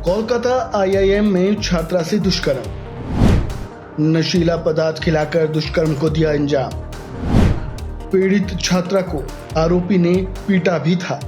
Kolkata IIM में छात्रा से दुष्कर्म, नशीला पदार्थ खिलाकर दुष्कर्म को दिया अंजाम। पीड़ित छात्रा को आरोपी ने पीटा भी था।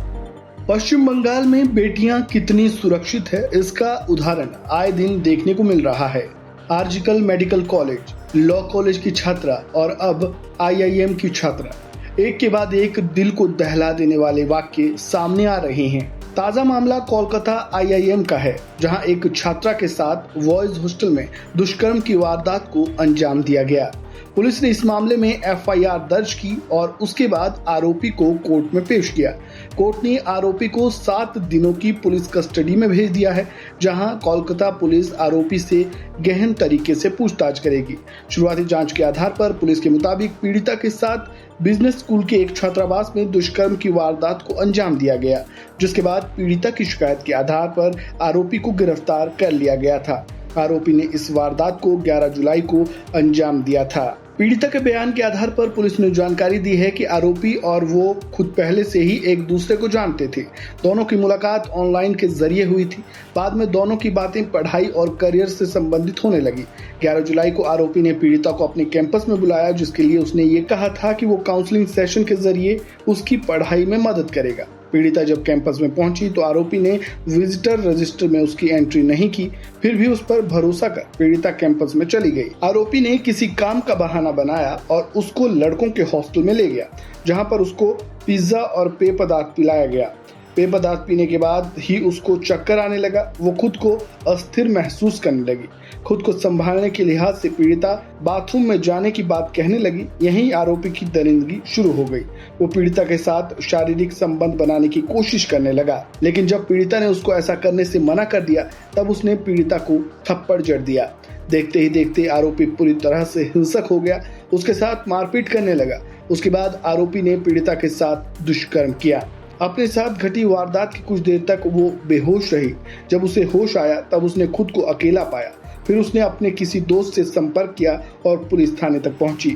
पश्चिम बंगाल में बेटियां कितनी सुरक्षित है, इसका उदाहरण आए दिन देखने को मिल रहा है। आरजिकल मेडिकल कॉलेज, लॉ कॉलेज की छात्रा और अब आईआईएम की छात्रा, एक के बाद एक दिल को दहला देने वाले वाक्य सामने आ रहे हैं। ताजा मामला कोलकाता आईआईएम का है, जहां एक छात्रा के साथ बॉयज हॉस्टल में दुष्कर्म की वारदात को अंजाम दिया गया। पुलिस ने इस मामले में एफआईआर दर्ज की और उसके बाद आरोपी को कोर्ट में पेश किया। कोर्ट ने आरोपी को 7 दिनों की पुलिस कस्टडी में भेज दिया है, जहां कोलकाता पुलिस आरोपी से गहन तरीके से पूछताछ करेगी। शुरुआती जांच के आधार पर पुलिस के मुताबिक पीड़िता के साथ बिजनेस स्कूल के एक छात्रावास में दुष्कर्म की वारदात को अंजाम दिया गया, जिसके बाद पीड़िता की शिकायत के आधार पर आरोपी को गिरफ्तार कर लिया गया था। आरोपी ने इस वारदात को 11 जुलाई को अंजाम दिया था। पीड़िता के बयान के आधार पर पुलिस ने जानकारी दी है कि आरोपी और वो खुद पहले से ही एक दूसरे को जानते थे। दोनों की मुलाकात ऑनलाइन के जरिए हुई थी। बाद में दोनों की बातें पढ़ाई और करियर से संबंधित होने लगी। 11 जुलाई को आरोपी ने पीड़िता को अपने कैंपस में बुलाया, जिसके लिए उसने ये कहा था कि वो काउंसलिंग सेशन के जरिए उसकी पढ़ाई में मदद करेगा। पीड़िता जब कैंपस में पहुंची तो आरोपी ने विजिटर रजिस्टर में उसकी एंट्री नहीं की। फिर भी उस पर भरोसा कर पीड़िता कैंपस में चली गई। आरोपी ने किसी काम का बहाना बनाया और उसको लड़कों के हॉस्टल में ले गया, जहां पर उसको पिज्जा और पेय पदार्थ पिलाया गया। पेय पदार्थ पीने के बाद ही उसको चक्कर आने लगा। वो खुद को अस्थिर महसूस करने लगी। खुद को संभालने के लिहाज से पीड़िता बाथरूम में जाने की बात कहने लगी। यहीं आरोपी की दरिंदगी शुरू हो गई। वो पीड़िता के साथ शारीरिक संबंध बनाने की कोशिश करने लगा, लेकिन जब पीड़िता ने उसको ऐसा करने से मना कर दिया, तब उसने पीड़िता को थप्पड़ जड़ दिया। देखते ही देखते आरोपी पूरी तरह से हिंसक हो गया, उसके साथ मारपीट करने लगा। उसके बाद आरोपी ने पीड़िता के साथ दुष्कर्म किया। अपने साथ घटी वारदात की कुछ देर तक वो बेहोश रही। जब उसे होश आया तब उसने खुद को अकेला पाया। फिर उसने अपने किसी दोस्त से संपर्क किया और पुलिस थाने तक पहुंची।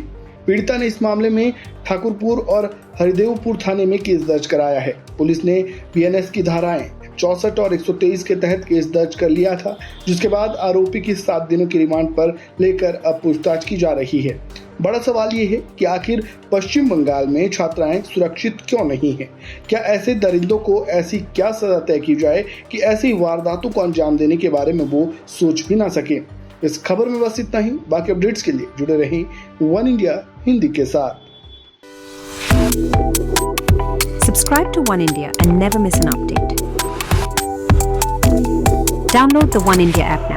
पीड़िता ने इस मामले में ठाकुरपुर और हरिदेवपुर थाने में केस दर्ज कराया है। पुलिस ने बीएनएस की धाराएं 64 और 123 के तहत केस दर्ज कर लिया था, जिसके बाद आरोपी की 7 दिनों की रिमांड पर लेकर अब पूछताछ की जा रही है। बड़ा सवाल ये है कि आखिर पश्चिम बंगाल में छात्राएं सुरक्षित क्यों नहीं हैं? क्या ऐसे दरिंदों को ऐसी क्या सजा तय की जाए कि ऐसी वारदातों को अंजाम देने के बारे में वो सोच भी ना सके? इस खबर में बस इतना ही। बाकी अपडेट्स के लिए जुड़े रहें वन इंडिया हिंदी के साथ। Subscribe to One India and never miss an update. Download the One India app now.